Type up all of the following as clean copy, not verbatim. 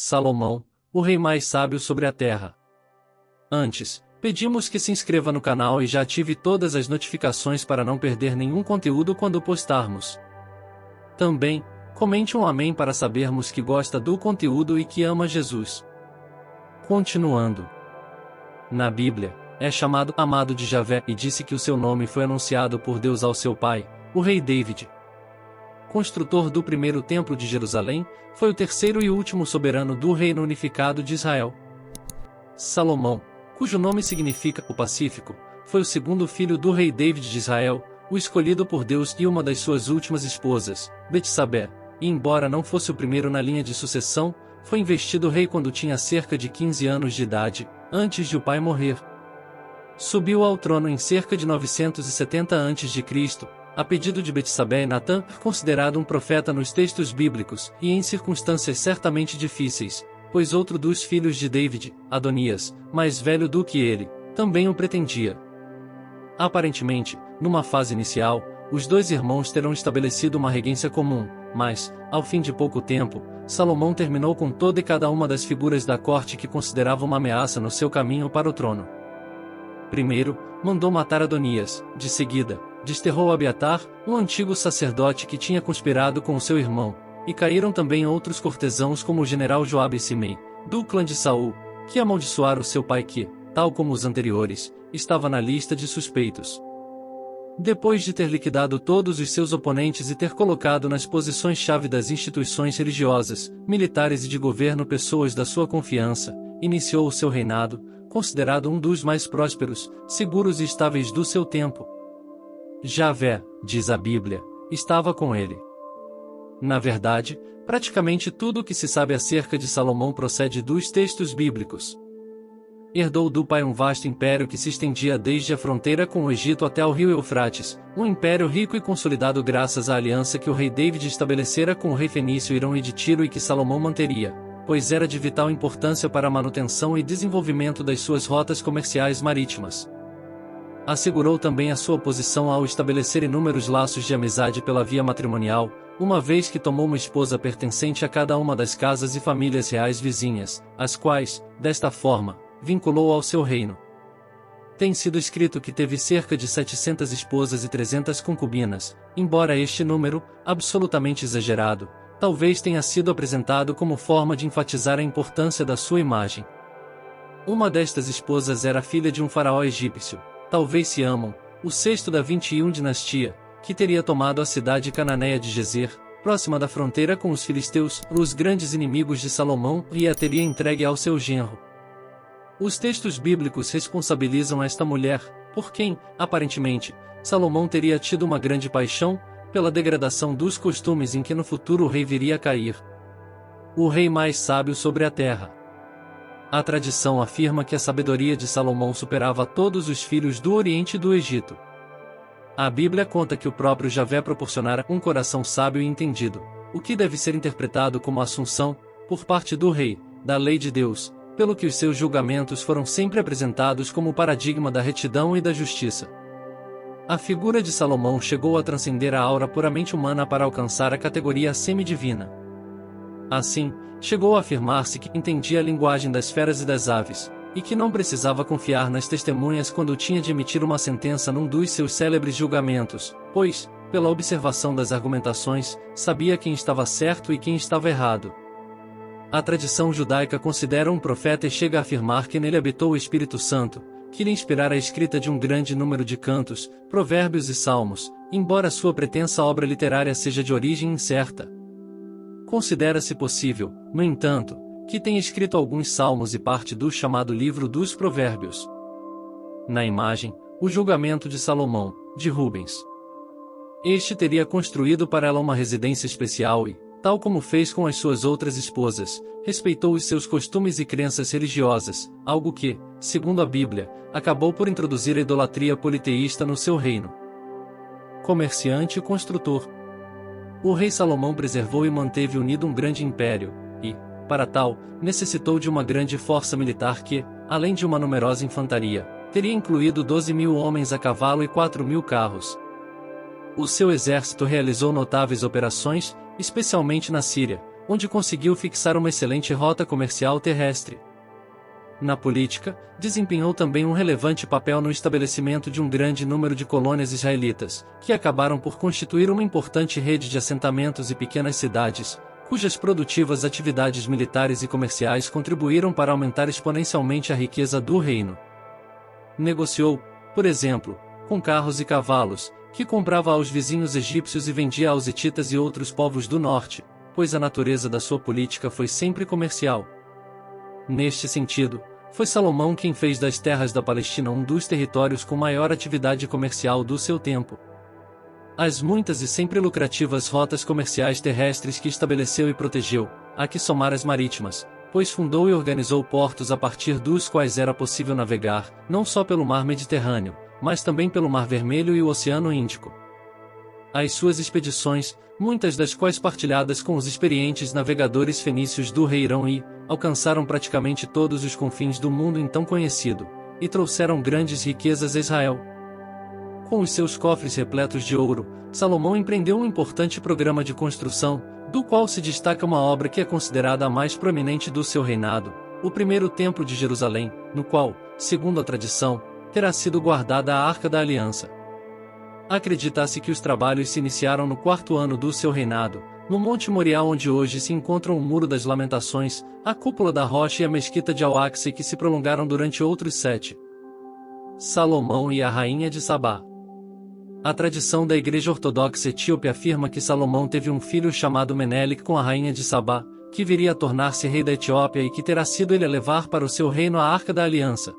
Salomão, o rei mais sábio sobre a terra. Antes, pedimos que se inscreva no canal e já ative todas as notificações para não perder nenhum conteúdo quando postarmos. Também, comente um amém para sabermos que gosta do conteúdo e que ama Jesus. Continuando. Na Bíblia, é chamado amado de Javé e disse que o seu nome foi anunciado por Deus ao seu pai, o rei David. Construtor do primeiro templo de Jerusalém, foi o terceiro e último soberano do reino unificado de Israel. Salomão, cujo nome significa o Pacífico, foi o segundo filho do rei David de Israel, o escolhido por Deus e uma das suas últimas esposas, Betsabé, e embora não fosse o primeiro na linha de sucessão, foi investido rei quando tinha cerca de 15 anos de idade, antes de o pai morrer. Subiu ao trono em cerca de 970 a.C., a pedido de Betsabé e Natã, considerado um profeta nos textos bíblicos, e em circunstâncias certamente difíceis, pois outro dos filhos de David, Adonias, mais velho do que ele, também o pretendia. Aparentemente, numa fase inicial, os dois irmãos terão estabelecido uma regência comum, mas, ao fim de pouco tempo, Salomão terminou com toda e cada uma das figuras da corte que considerava uma ameaça no seu caminho para o trono. Primeiro, mandou matar Adonias, de seguida, desterrou Abiatar, um antigo sacerdote que tinha conspirado com o seu irmão, e caíram também outros cortesãos como o general Joabe e Simei, do clã de Saul, que amaldiçoaram seu pai que, tal como os anteriores, estava na lista de suspeitos. Depois de ter liquidado todos os seus oponentes e ter colocado nas posições-chave das instituições religiosas, militares e de governo pessoas da sua confiança, iniciou o seu reinado, considerado um dos mais prósperos, seguros e estáveis do seu tempo. Javé, diz a Bíblia, estava com ele. Na verdade, praticamente tudo o que se sabe acerca de Salomão procede dos textos bíblicos. Herdou do pai um vasto império que se estendia desde a fronteira com o Egito até ao rio Eufrates, um império rico e consolidado graças à aliança que o rei David estabelecera com o rei fenício Hirão e de Tiro e que Salomão manteria, pois era de vital importância para a manutenção e desenvolvimento das suas rotas comerciais marítimas. Assegurou também a sua posição ao estabelecer inúmeros laços de amizade pela via matrimonial, uma vez que tomou uma esposa pertencente a cada uma das casas e famílias reais vizinhas, as quais, desta forma, vinculou ao seu reino. Tem sido escrito que teve cerca de 700 esposas e 300 concubinas, embora este número, absolutamente exagerado, talvez tenha sido apresentado como forma de enfatizar a importância da sua imagem. Uma destas esposas era filha de um faraó egípcio, talvez Siamon, o sexto da 21 dinastia, que teria tomado a cidade cananeia de Gezer, próxima da fronteira com os filisteus, os grandes inimigos de Salomão, e a teria entregue ao seu genro. Os textos bíblicos responsabilizam esta mulher, por quem, aparentemente, Salomão teria tido uma grande paixão, pela degradação dos costumes em que no futuro o rei viria a cair. O rei mais sábio sobre a terra. A tradição afirma que a sabedoria de Salomão superava todos os filhos do Oriente e do Egito. A Bíblia conta que o próprio Javé proporcionara um coração sábio e entendido, o que deve ser interpretado como assunção, por parte do rei, da lei de Deus, pelo que os seus julgamentos foram sempre apresentados como o paradigma da retidão e da justiça. A figura de Salomão chegou a transcender a aura puramente humana para alcançar a categoria semidivina. Assim, chegou a afirmar-se que entendia a linguagem das feras e das aves, e que não precisava confiar nas testemunhas quando tinha de emitir uma sentença num dos seus célebres julgamentos, pois, pela observação das argumentações, sabia quem estava certo e quem estava errado. A tradição judaica considera um profeta e chega a afirmar que nele habitou o Espírito Santo, que lhe inspirara a escrita de um grande número de cantos, provérbios e salmos, embora sua pretensa obra literária seja de origem incerta. Considera-se possível, no entanto, que tenha escrito alguns salmos e parte do chamado Livro dos Provérbios. Na imagem, o julgamento de Salomão, de Rubens. Este teria construído para ela uma residência especial e, tal como fez com as suas outras esposas, respeitou os seus costumes e crenças religiosas, algo que, segundo a Bíblia, acabou por introduzir a idolatria politeísta no seu reino. Comerciante e construtor. O rei Salomão preservou e manteve unido um grande império, e, para tal, necessitou de uma grande força militar que, além de uma numerosa infantaria, teria incluído 12.000 homens a cavalo e 4.000 carros. O seu exército realizou notáveis operações, especialmente na Síria, onde conseguiu fixar uma excelente rota comercial terrestre. Na política, desempenhou também um relevante papel no estabelecimento de um grande número de colônias israelitas, que acabaram por constituir uma importante rede de assentamentos e pequenas cidades, cujas produtivas atividades militares e comerciais contribuíram para aumentar exponencialmente a riqueza do reino. Negociou, por exemplo, com carros e cavalos, que comprava aos vizinhos egípcios e vendia aos hititas e outros povos do norte, pois a natureza da sua política foi sempre comercial. Neste sentido, foi Salomão quem fez das terras da Palestina um dos territórios com maior atividade comercial do seu tempo. As muitas e sempre lucrativas rotas comerciais terrestres que estabeleceu e protegeu, há que somar as marítimas, pois fundou e organizou portos a partir dos quais era possível navegar, não só pelo mar Mediterrâneo, mas também pelo Mar Vermelho e o Oceano Índico. As suas expedições, muitas das quais partilhadas com os experientes navegadores fenícios do rei Hirão alcançaram praticamente todos os confins do mundo então conhecido, e trouxeram grandes riquezas a Israel. Com os seus cofres repletos de ouro, Salomão empreendeu um importante programa de construção, do qual se destaca uma obra que é considerada a mais proeminente do seu reinado, o primeiro Templo de Jerusalém, no qual, segundo a tradição, terá sido guardada a Arca da Aliança. Acredita-se que os trabalhos se iniciaram no 4º ano do seu reinado, no Monte Moriá, onde hoje se encontram o Muro das Lamentações, a Cúpula da Rocha e a Mesquita de Al-Aqsa, e que se prolongaram durante outros 7. Salomão e a Rainha de Sabá. A tradição da Igreja Ortodoxa Etíope afirma que Salomão teve um filho chamado Menelik com a Rainha de Sabá, que viria a tornar-se rei da Etiópia e que terá sido ele a levar para o seu reino a Arca da Aliança.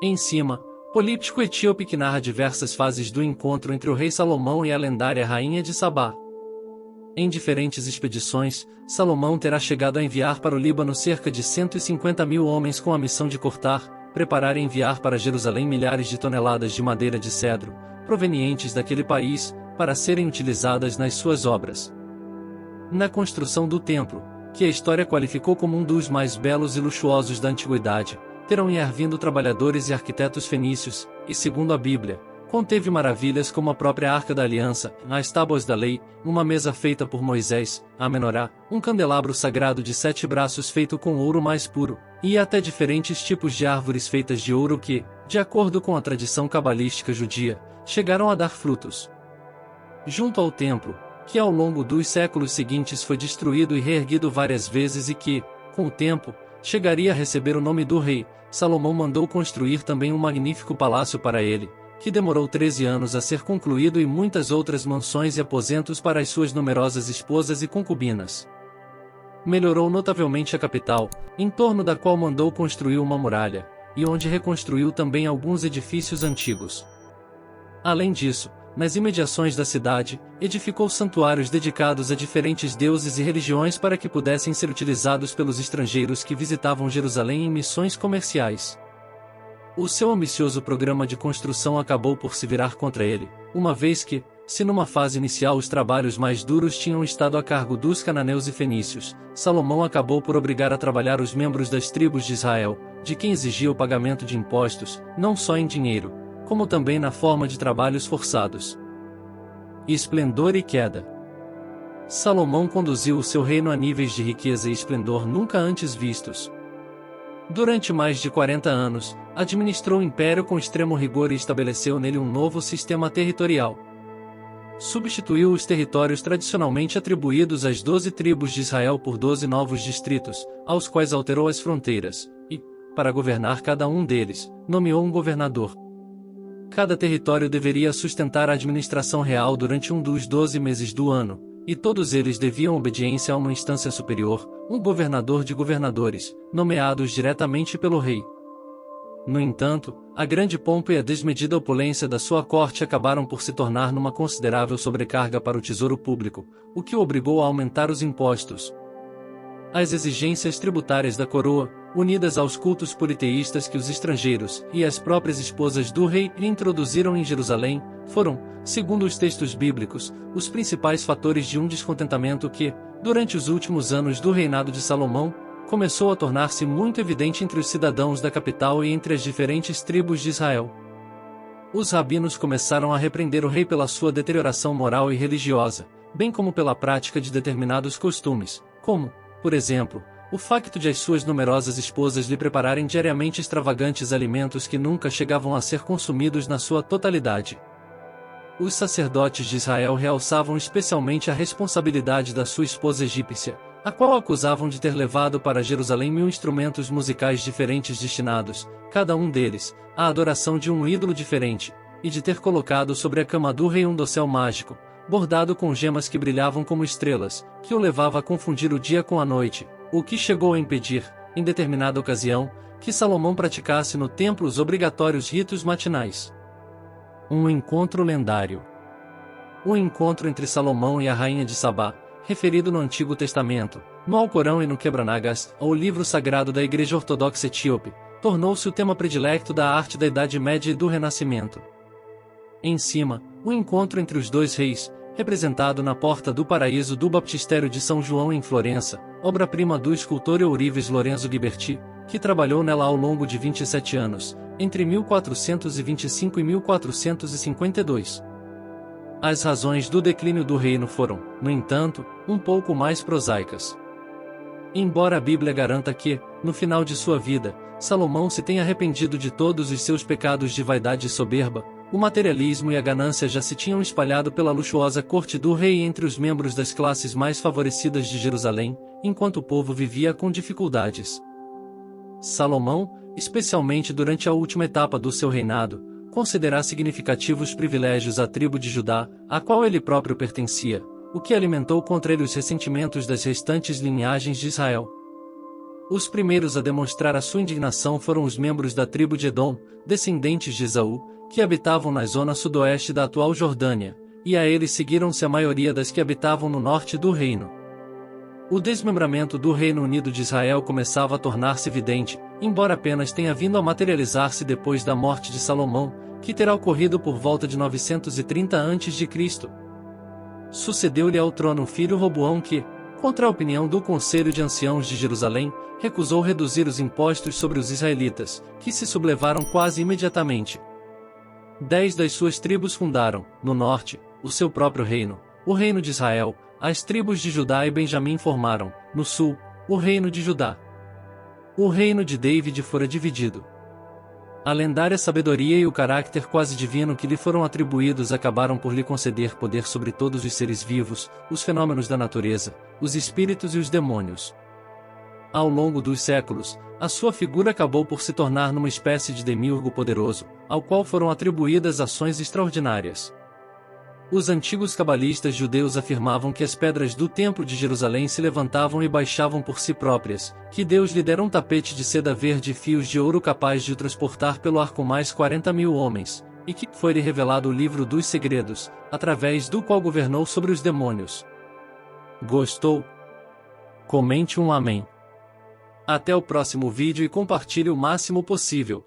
Em cima, políptico etíope que narra diversas fases do encontro entre o rei Salomão e a lendária Rainha de Sabá. Em diferentes expedições, Salomão terá chegado a enviar para o Líbano cerca de 150.000 homens com a missão de cortar, preparar e enviar para Jerusalém milhares de toneladas de madeira de cedro, provenientes daquele país, para serem utilizadas nas suas obras. Na construção do templo, que a história qualificou como um dos mais belos e luxuosos da antiguidade, terão intervindo trabalhadores e arquitetos fenícios, e segundo a Bíblia, conteve maravilhas como a própria Arca da Aliança, as tábuas da lei, uma mesa feita por Moisés, a menorá, um candelabro sagrado de 7 braços feito com ouro mais puro, e até diferentes tipos de árvores feitas de ouro que, de acordo com a tradição cabalística judia, chegaram a dar frutos. Junto ao templo, que ao longo dos séculos seguintes foi destruído e reerguido várias vezes e que, com o tempo, chegaria a receber o nome do rei, Salomão mandou construir também um magnífico palácio para ele, que demorou 13 anos a ser concluído, e muitas outras mansões e aposentos para as suas numerosas esposas e concubinas. Melhorou notavelmente a capital, em torno da qual mandou construir uma muralha, e onde reconstruiu também alguns edifícios antigos. Além disso, nas imediações da cidade, edificou santuários dedicados a diferentes deuses e religiões para que pudessem ser utilizados pelos estrangeiros que visitavam Jerusalém em missões comerciais. O seu ambicioso programa de construção acabou por se virar contra ele, uma vez que, se numa fase inicial os trabalhos mais duros tinham estado a cargo dos cananeus e fenícios, Salomão acabou por obrigar a trabalhar os membros das tribos de Israel, de quem exigia o pagamento de impostos, não só em dinheiro, como também na forma de trabalhos forçados. Esplendor e queda. Salomão conduziu o seu reino a níveis de riqueza e esplendor nunca antes vistos. Durante mais de 40 anos, administrou o império com extremo rigor e estabeleceu nele um novo sistema territorial. Substituiu os territórios tradicionalmente atribuídos às 12 tribos de Israel por 12 novos distritos, aos quais alterou as fronteiras, e, para governar cada um deles, nomeou um governador. Cada território deveria sustentar a administração real durante um dos 12 meses do ano, e todos eles deviam obediência a uma instância superior, um governador de governadores, nomeados diretamente pelo rei. No entanto, a grande pompa e a desmedida opulência da sua corte acabaram por se tornar numa considerável sobrecarga para o tesouro público, o que o obrigou a aumentar os impostos. As exigências tributárias da coroa, unidas aos cultos politeístas que os estrangeiros e as próprias esposas do rei introduziram em Jerusalém, foram, segundo os textos bíblicos, os principais fatores de um descontentamento que, durante os últimos anos do reinado de Salomão, começou a tornar-se muito evidente entre os cidadãos da capital e entre as diferentes tribos de Israel. Os rabinos começaram a repreender o rei pela sua deterioração moral e religiosa, bem como pela prática de determinados costumes, como, por exemplo, o facto de as suas numerosas esposas lhe prepararem diariamente extravagantes alimentos que nunca chegavam a ser consumidos na sua totalidade. Os sacerdotes de Israel realçavam especialmente a responsabilidade da sua esposa egípcia, a qual acusavam de ter levado para Jerusalém 1000 instrumentos musicais diferentes destinados, cada um deles, à adoração de um ídolo diferente, e de ter colocado sobre a cama do rei um dossel mágico, bordado com gemas que brilhavam como estrelas, que o levava a confundir o dia com a noite, o que chegou a impedir, em determinada ocasião, que Salomão praticasse no templo os obrigatórios ritos matinais. Um encontro lendário. O encontro entre Salomão e a rainha de Sabá, referido no Antigo Testamento, no Alcorão e no Quebra-Nagas, o livro sagrado da Igreja Ortodoxa Etíope, tornou-se o tema predilecto da arte da Idade Média e do Renascimento. Em cima, o encontro entre os dois reis, representado na Porta do Paraíso do Baptistério de São João em Florença, obra-prima do escultor Eurives Lorenzo Ghiberti, que trabalhou nela ao longo de 27 anos, entre 1425 e 1452. As razões do declínio do reino foram, no entanto, um pouco mais prosaicas. Embora a Bíblia garanta que, no final de sua vida, Salomão se tenha arrependido de todos os seus pecados de vaidade e soberba, o materialismo e a ganância já se tinham espalhado pela luxuosa corte do rei entre os membros das classes mais favorecidas de Jerusalém, enquanto o povo vivia com dificuldades. Salomão, especialmente durante a última etapa do seu reinado, considera significativos privilégios à tribo de Judá, a qual ele próprio pertencia, o que alimentou contra ele os ressentimentos das restantes linhagens de Israel. Os primeiros a demonstrar a sua indignação foram os membros da tribo de Edom, descendentes de Esaú, que habitavam na zona sudoeste da atual Jordânia, e a eles seguiram-se a maioria das que habitavam no norte do reino. O desmembramento do Reino Unido de Israel começava a tornar-se evidente, embora apenas tenha vindo a materializar-se depois da morte de Salomão, que terá ocorrido por volta de 930 a.C. Sucedeu-lhe ao trono o filho Roboão que, contra a opinião do Conselho de Anciãos de Jerusalém, recusou reduzir os impostos sobre os israelitas, que se sublevaram quase imediatamente. 10 das suas tribos fundaram, no norte, o seu próprio reino, o reino de Israel. As tribos de Judá e Benjamim formaram, no sul, o reino de Judá. O reino de David fora dividido. A lendária sabedoria e o caráter quase divino que lhe foram atribuídos acabaram por lhe conceder poder sobre todos os seres vivos, os fenômenos da natureza, os espíritos e os demônios. Ao longo dos séculos, a sua figura acabou por se tornar numa espécie de demiurgo poderoso, ao qual foram atribuídas ações extraordinárias. Os antigos cabalistas judeus afirmavam que as pedras do Templo de Jerusalém se levantavam e baixavam por si próprias, que Deus lhe dera um tapete de seda verde e fios de ouro capaz de o transportar pelo ar com mais 40.000 homens, e que foi-lhe revelado o livro dos segredos, através do qual governou sobre os demônios. Gostou? Comente um amém. Até o próximo vídeo e compartilhe o máximo possível.